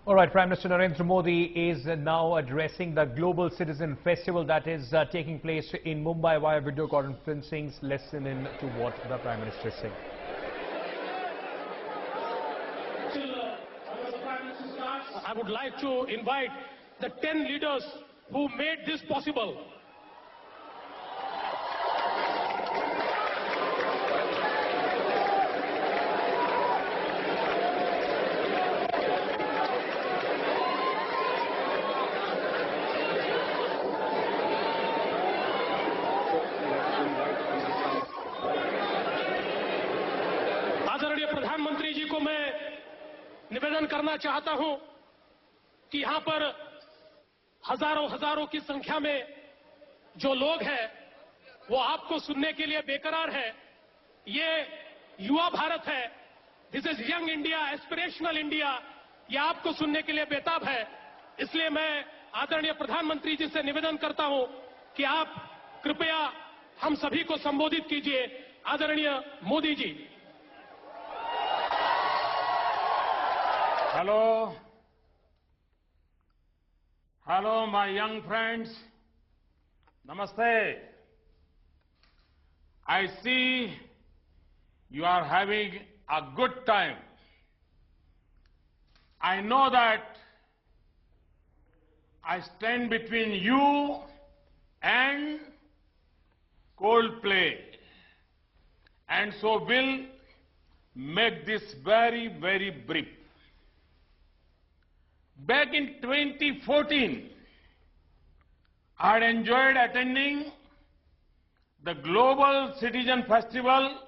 All right, Prime Minister Narendra Modi is now addressing the Global Citizen Festival that is taking place in Mumbai via video conferencing. Listen in to what the Prime Minister is saying. I would like to invite the 10 leaders who made this possible. आदरणीय प्रधानमंत्री जी को मैं निवेदन करना चाहता हूं कि यहां पर हजारों की संख्या में जो लोग हैं वो आपको सुनने के लिए बेकरार है। ये युवा भारत है, this is young India, aspirational India, ये आपको सुनने के लिए बेताब है। इसलिए मैं आदरणीय प्रधानमंत्री जी से निवेदन करता हूं कि आप कृपया हम सभी को संबोधित कीजिए। आदरणीय Modi ji. Hello, my young friends. Namaste. I see you are having a good time. I know that I stand between you and Coldplay, and so will make this very, very brief. Back in 2014, I had enjoyed attending the Global Citizen Festival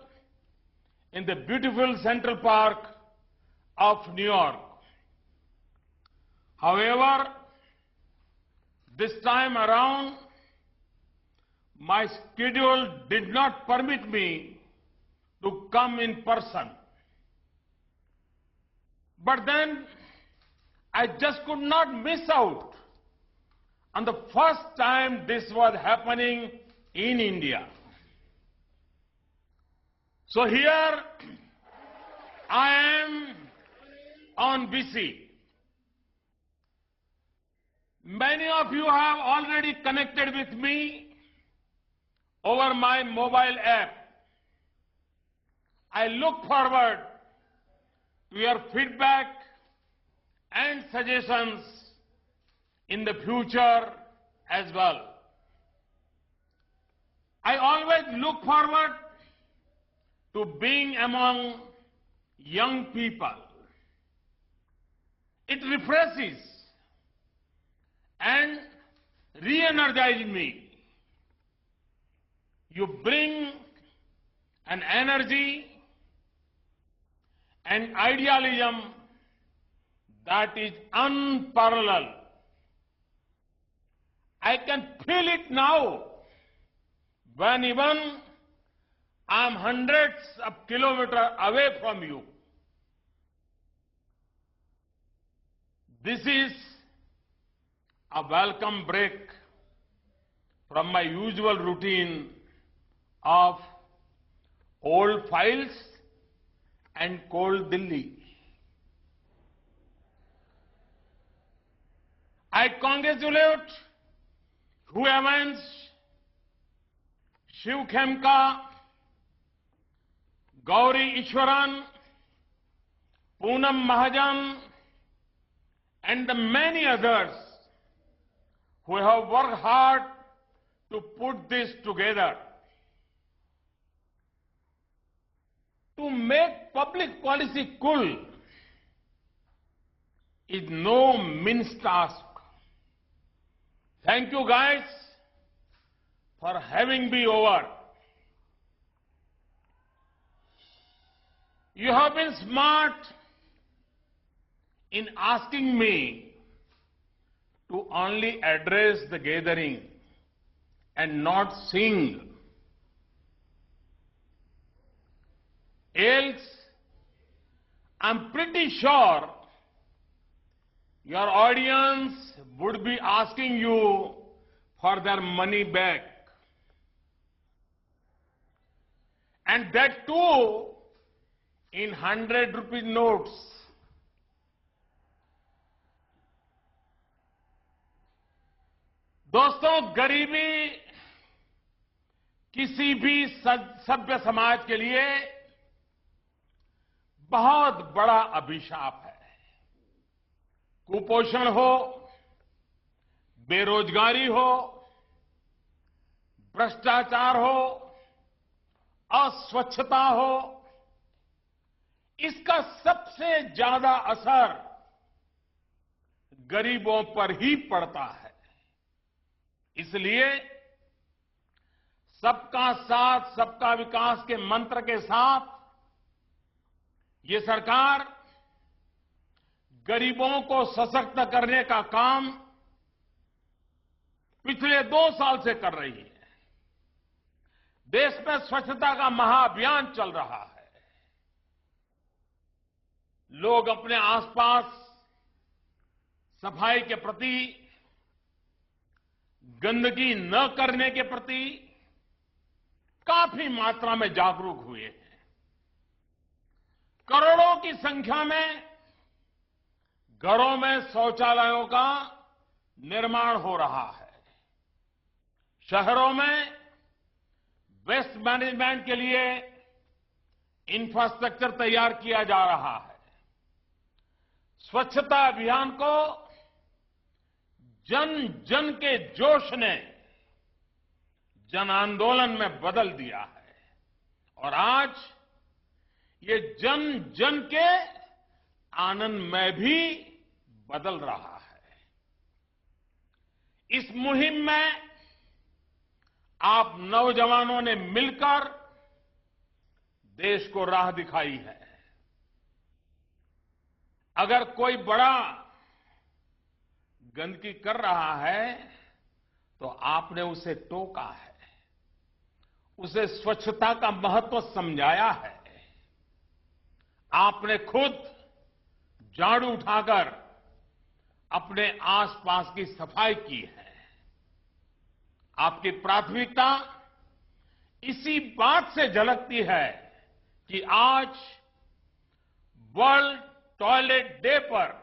in the beautiful Central Park of New York. However, this time around, my schedule did not permit me to come in person. But then, I just could not miss out on the first time this was happening in India. So here I am on BC. Many of you have already connected with me over my mobile app. I look forward to your feedback and suggestions in the future as well. I always look forward to being among young people. It refreshes and re-energizes me. You bring an energy and idealism that is unparalleled. I can feel it now when even I am hundreds of kilometers away from you. This is a welcome break from my usual routine of old files and cold Delhi. I congratulate whoever Shiv Khemka, Gauri Ishwaran, Poonam Mahajan, and the many others who have worked hard to put this together. To make public policy cool is no mean task. Thank you guys for having me over. You have been smart in asking me to only address the gathering and not sing. Else, I'm pretty sure your audience would be asking you for their money back. And that too in 100 rupee notes. दोस्तों, गरीबी किसी भी सभ्य समाज के लिए बहुत बड़ा अभिशाप है। कुपोषण हो, बेरोजगारी हो, भ्रष्टाचार हो, अस्वच्छता हो, इसका सबसे ज्यादा असर गरीबों पर ही पड़ता है। इसलिए सबका साथ, सबका विकास के मंत्र के साथ ये सरकार गरीबों को सशक्त करने का काम पिछले 2 साल से कर रही है। देश में स्वच्छता का महाअभियान चल रहा है। लोग अपने आसपास सफाई के प्रति, गंदगी न करने के प्रति काफी मात्रा में जागरूक हुए हैं। करोड़ों की संख्या में घरों में शौचालयों का निर्माण हो रहा है। शहरों में वेस्ट मैनेजमेंट के लिए इंफ्रास्ट्रक्चर तैयार किया जा रहा है। स्वच्छता अभियान को जन जन के जोश ने जन आंदोलन में बदल दिया है और आज ये जन जन के आनंद में भी बदल रहा है। इस मुहिम में आप नौजवानों ने मिलकर देश को राह दिखाई है। अगर कोई बड़ा गंदगी कर रहा है तो आपने उसे टोका है, उसे स्वच्छता का महत्व समझाया है। आपने खुद झाड़ू उठाकर अपने आसपास की सफाई की है। आपकी प्राथमिकता इसी बात से झलकती है कि आज वर्ल्ड टॉयलेट डे पर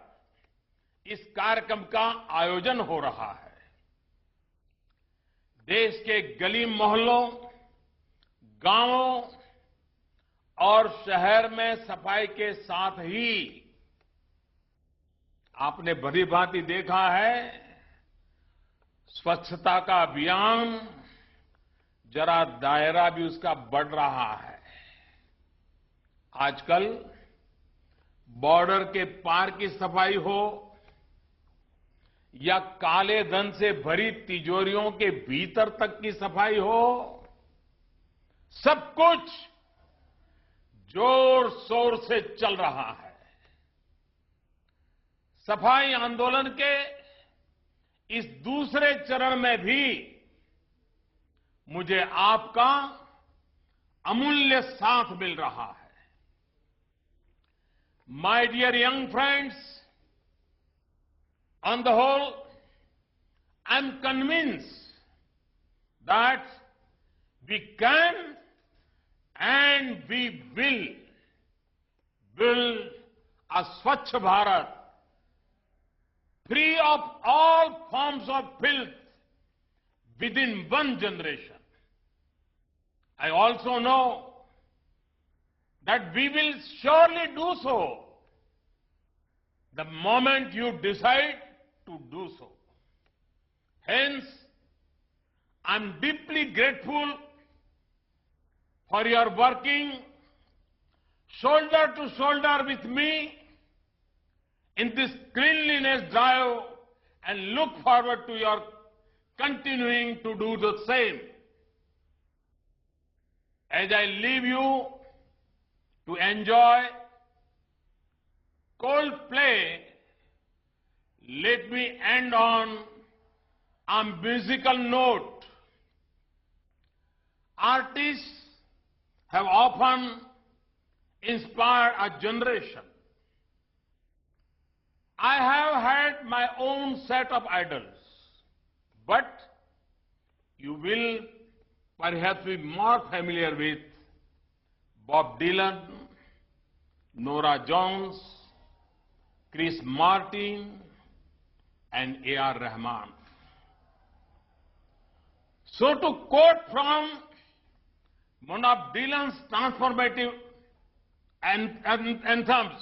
इस कार्यक्रम का आयोजन हो रहा है। देश के गली मोहल्लों, गांवों और शहर में सफाई के साथ ही आपने भली भांति देखा है, स्वच्छता का अभियान जरा दायरा भी उसका बढ़ रहा है। आजकल बॉर्डर के पार की सफाई हो या काले धन से भरी तिजोरियों के भीतर तक की सफाई हो, सब कुछ जोर शोर से चल रहा है। सफाई आंदोलन के इस दूसरे चरण में भी मुझे आपका अमूल्य साथ मिल रहा है। My dear young friends, on the whole, I'm convinced that we can and we will build a Swachh Bharat free of all forms of filth within one generation. I also know that we will surely do so the moment you decide to do so. Hence, I'm deeply grateful for your working shoulder to shoulder with me in this cleanliness drive and look forward to your continuing to do the same. As I leave you to enjoy Coldplay, let me end on a musical note. Artists have often inspired a generation. I have had my own set of idols, but you will perhaps be more familiar with Bob Dylan, Nora Jones, Chris Martin, and A.R. Rahman. So to quote from one of Dylan's transformative anthems,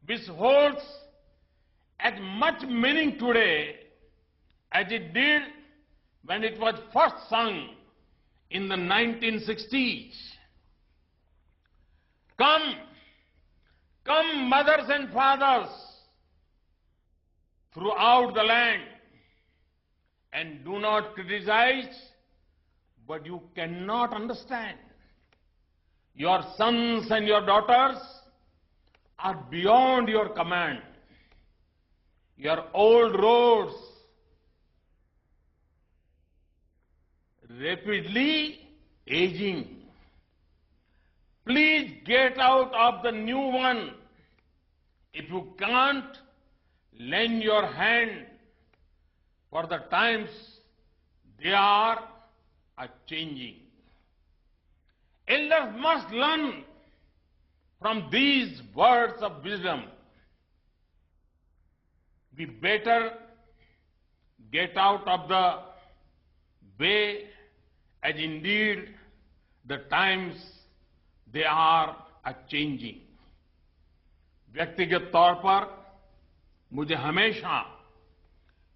which holds as much meaning today as it did when it was first sung in the 1960s. Come, come mothers and fathers throughout the land, and do not criticize what you cannot understand. Your sons and your daughters are beyond your command. Your old roads rapidly aging. Please get out of the new one. If you can't, lend your hand, for the times they are changing. Elders must learn from these words of wisdom. We better get out of the way, as indeed the times they are changing. व्यक्तिगत तौर पर मुझे हमेशा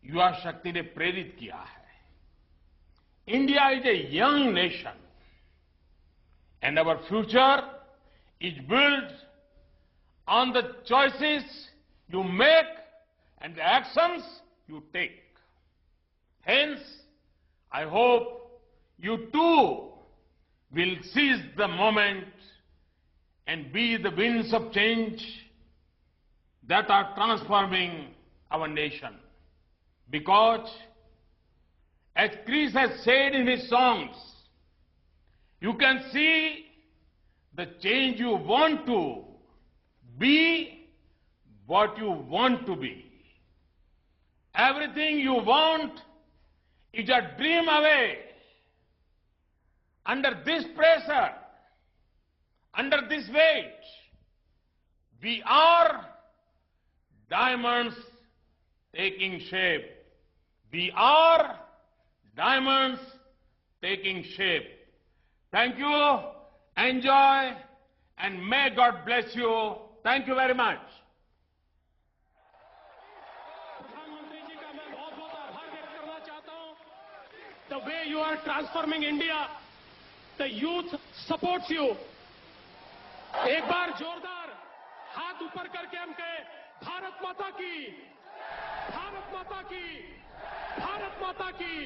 युवा शक्ति ने प्रेरित किया है। India is a young nation and our future is built on the choices you make and the actions you take. Hence, I hope you too will seize the moment and be the winds of change that are transforming our nation. Because, as Chris has said in his songs, you can see the change you want to be what you want to be. Everything you want is a dream away. Under this pressure, under this weight, we are diamonds taking shape. We are diamonds taking shape. Thank you, enjoy, and may God bless you. Thank you very much. प्रधानमंत्री जी का मैं बहुत बहुत आभार व्यक्त करना चाहता हूं. The way you are transforming India, the youth supports you. एक बार जोरदार हाथ ऊपर करके हम कहें, भारत माता की, भारत माता की, भारत माता की.